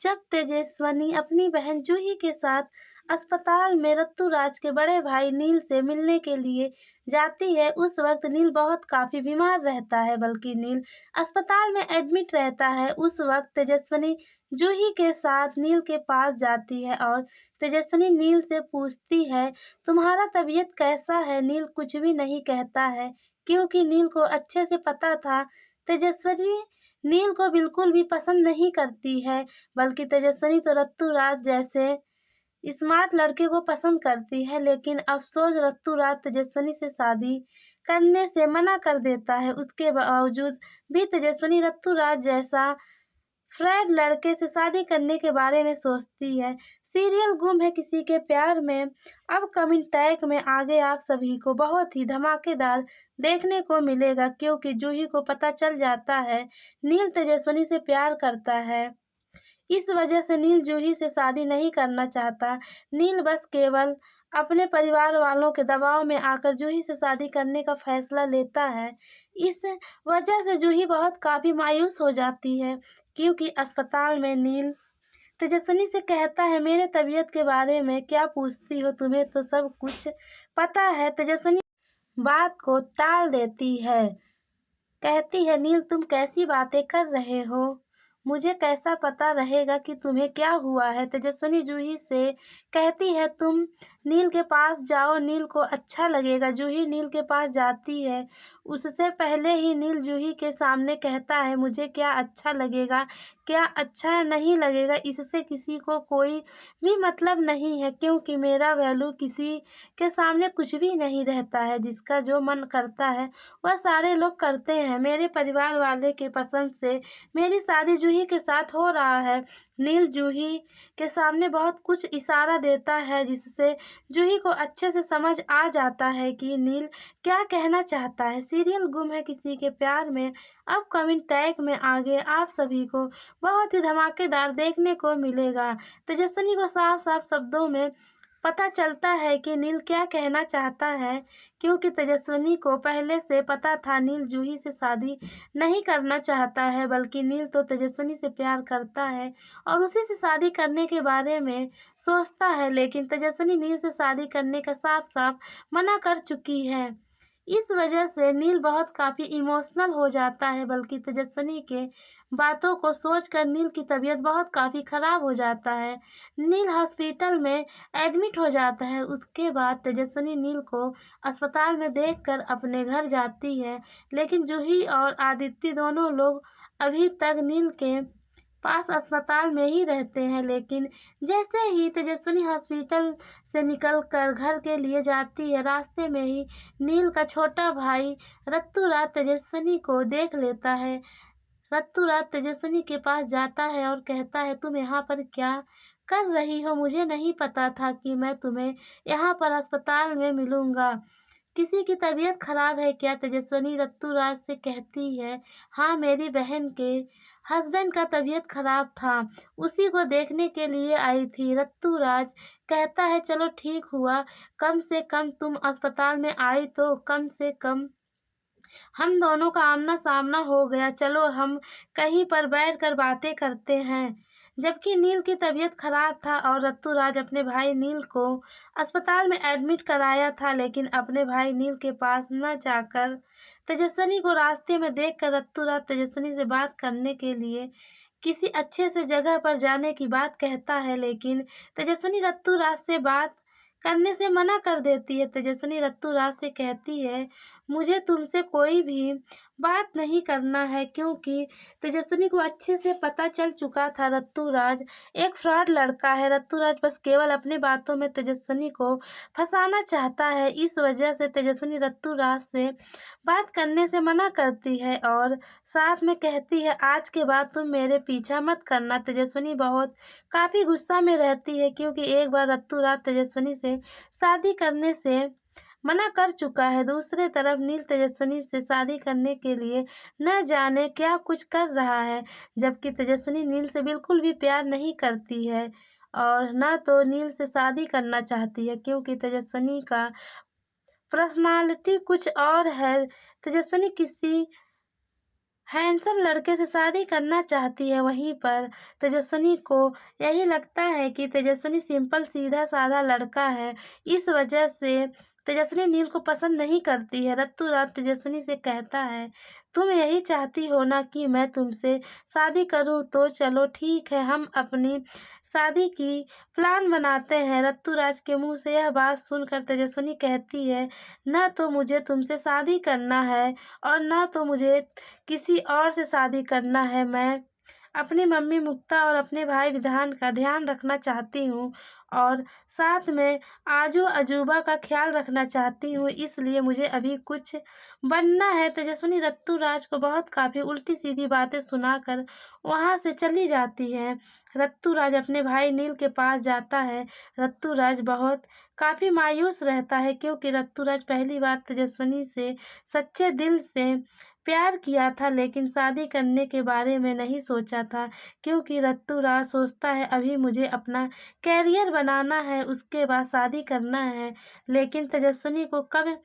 जब तेजस्विनी अपनी बहन जूही के साथ अस्पताल में ऋतुराज के बड़े भाई नील से मिलने के लिए जाती है, उस वक्त नील काफी बीमार रहता है। बल्कि नील अस्पताल में एडमिट रहता है। उस वक्त तेजस्विनी जूही के साथ नील के पास जाती है और तेजस्विनी नील से पूछती है, तुम्हारा तबीयत कैसा है? नील कुछ भी नहीं कहता है, क्योंकि नील को अच्छे से पता था तेजस्विनी नील को बिल्कुल भी पसंद नहीं करती है। बल्कि तेजस्विनी तो ऋतुराज जैसे स्मार्ट लड़के को पसंद करती है। लेकिन अफसोस, ऋतुराज तेजस्विनी से शादी करने से मना कर देता है। उसके बावजूद भी तेजस्विनी ऋतुराज जैसा फ्रेड लड़के से शादी करने के बारे में सोचती है। सीरियल गुम है किसी के प्यार में अपकमिंग टैग में आगे आप सभी को बहुत ही धमाकेदार देखने को मिलेगा, क्योंकि जूही को पता चल जाता है नील तेजस्विनी से प्यार करता है। इस वजह से नील जूही से शादी नहीं करना चाहता। नील बस केवल अपने परिवार वालों के दबाव में आकर जूही से शादी करने का फैसला लेता है। इस वजह से जूही काफी मायूस हो जाती है, क्योंकि अस्पताल में नील तेजस्विनी से कहता है, मेरे तबीयत के बारे में क्या पूछती हो? तुम्हें तो सब कुछ पता है। तेजस्विनी बात को टाल देती है, कहती है, नील तुम कैसी बातें कर रहे हो? मुझे कैसा पता रहेगा कि तुम्हें क्या हुआ है? तेजस्विनी जूही से कहती है, तुम नील के पास जाओ, नील को अच्छा लगेगा। जूही नील के पास जाती है। उससे पहले ही नील जूही के सामने कहता है, मुझे क्या अच्छा लगेगा, क्या अच्छा नहीं लगेगा, इससे किसी को कोई भी मतलब नहीं है, क्योंकि मेरा वैल्यू किसी के सामने कुछ भी नहीं रहता है। जिसका जो मन करता है वह सारे लोग करते हैं। मेरे परिवार वाले के पसंद से मेरी शादी जूही के साथ हो रहा है। नील जूही के सामने बहुत कुछ इशारा देता है, जिससे जूही को अच्छे से समझ आ जाता है कि नील क्या कहना चाहता है। सीरियल गुम है किसी के प्यार में अपकमिंग टैग में आगे आप सभी को बहुत ही धमाकेदार देखने को मिलेगा। तेजस्विनी को साफ साफ शब्दों में पता चलता है कि नील क्या कहना चाहता है, क्योंकि तेजस्विनी को पहले से पता था नील जूही से शादी नहीं करना चाहता है। बल्कि नील तो तेजस्विनी से प्यार करता है और उसी से शादी करने के बारे में सोचता है। लेकिन तेजस्विनी नील से शादी करने का साफ साफ मना कर चुकी है। इस वजह से नील काफी इमोशनल हो जाता है। बल्कि तेजस्विनी के बातों को सोचकर नील की तबीयत काफी खराब हो जाता है। नील हॉस्पिटल में एडमिट हो जाता है। उसके बाद तेजस्विनी नील को अस्पताल में देखकर अपने घर जाती है। लेकिन जूही और आदित्य दोनों लोग अभी तक नील के पास अस्पताल में ही रहते हैं। लेकिन जैसे ही तेजस्विनी हॉस्पिटल से निकलकर घर के लिए जाती है, रास्ते में ही नील का छोटा भाई ऋतुराज तेजस्विनी को देख लेता है। ऋतुराज तेजस्विनी के पास जाता है और कहता है, तुम यहाँ पर क्या कर रही हो? मुझे नहीं पता था कि मैं तुम्हें यहाँ पर अस्पताल में मिलूंगा। किसी की तबीयत खराब है क्या? तेजस्विनी ऋतुराज से कहती है, हाँ, मेरी बहन के हस्बैंड का तबीयत खराब था, उसी को देखने के लिए आई थी। ऋतुराज कहता है, चलो ठीक हुआ, कम से कम तुम अस्पताल में आई तो कम से कम हम दोनों का आमना सामना हो गया। चलो हम कहीं पर बैठकर बातें करते हैं। जबकि नील की तबीयत खराब था और ऋतुराज अपने भाई नील को अस्पताल में एडमिट कराया था, लेकिन अपने भाई नील के पास न जाकर तेजस्विनी को रास्ते में देखकर ऋतुराज तेजस्विनी से बात करने के लिए किसी अच्छे से जगह पर जाने की बात कहता है। लेकिन तेजस्विनी ऋतुराज से बात करने से मना कर देती है। तेजस्विनी ऋतुराज से कहती है, मुझे तुमसे कोई भी बात नहीं करना है, क्योंकि तेजस्विनी को अच्छे से पता चल चुका था ऋतुराज एक फ्रॉड लड़का है। ऋतुराज बस केवल अपनी बातों में तेजस्विनी को फंसाना चाहता है। इस वजह से तेजस्विनी ऋतुराज से बात करने से मना करती है और साथ में कहती है, आज के बाद तुम मेरे पीछा मत करना। तेजस्विनी काफी गुस्सा में रहती है, क्योंकि एक बार ऋतुराज तेजस्विनी से शादी करने से मना कर चुका है। दूसरी तरफ नील तेजस्विनी से शादी करने के लिए न जाने क्या कुछ कर रहा है, जबकि तेजस्विनी नील से बिल्कुल भी प्यार नहीं करती है और न तो नील से शादी करना चाहती है, क्योंकि तेजस्विनी का पर्सनालिटी कुछ और है। तेजस्विनी किसी हैंडसम लड़के से शादी करना चाहती है। वहीं पर तेजस्विनी को यही लगता है कि तेजस्विनी सिंपल सीधा-साधा लड़का है। इस वजह से तेजस्विनी नील को पसंद नहीं करती है। रत्तू-राज तेजस्विनी से कहता है, तुम यही चाहती हो ना कि मैं तुमसे शादी करूँ, तो चलो ठीक है, हम अपनी शादी की प्लान बनाते हैं। रत्तू-राज के मुँह से यह बात सुनकर तेजस्विनी कहती है, ना तो मुझे तुमसे शादी करना है और ना तो मुझे किसी और से शादी करना है। मैं अपनी मम्मी मुक्ता और अपने भाई विधान का ध्यान रखना चाहती हूँ और साथ में आजू अजूबा का ख्याल रखना चाहती हूँ, इसलिए मुझे अभी कुछ बनना है। तेजस्विनी रत्तू-राज को बहुत काफ़ी उल्टी-सीधी बातें सुनाकर वहाँ से चली जाती है। रत्तू-राज अपने भाई नील के पास जाता है। रत्तू-राज बहुत काफ़ी मायूस रहता है, क्योंकि रत्तू-राज पहली बार तेजस्विनी से सच्चे दिल से प्यार किया था, लेकिन शादी करने के बारे में नहीं सोचा था, क्योंकि रत्तू-राज सोचता है अभी मुझे अपना करियर बनाना है, उसके बाद शादी करना है। लेकिन तेजस्विनी को कब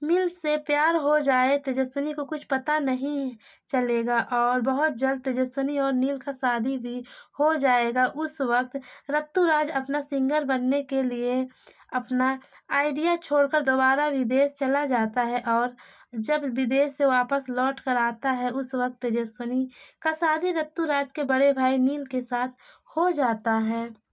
मिल से प्यार हो जाए, तेजस्विनी को कुछ पता नहीं चलेगा और बहुत जल्द तेजस्विनी और नील का शादी भी हो जाएगा। उस वक़्त रत्तू-राज अपना सिंगर बनने के लिए अपना आइडिया छोड़कर दोबारा विदेश चला जाता है और जब विदेश से वापस लौट कर आता है, उस वक़्त तेजस्विनी का शादी रत्तू-राज के बड़े भाई नील के साथ हो जाता है।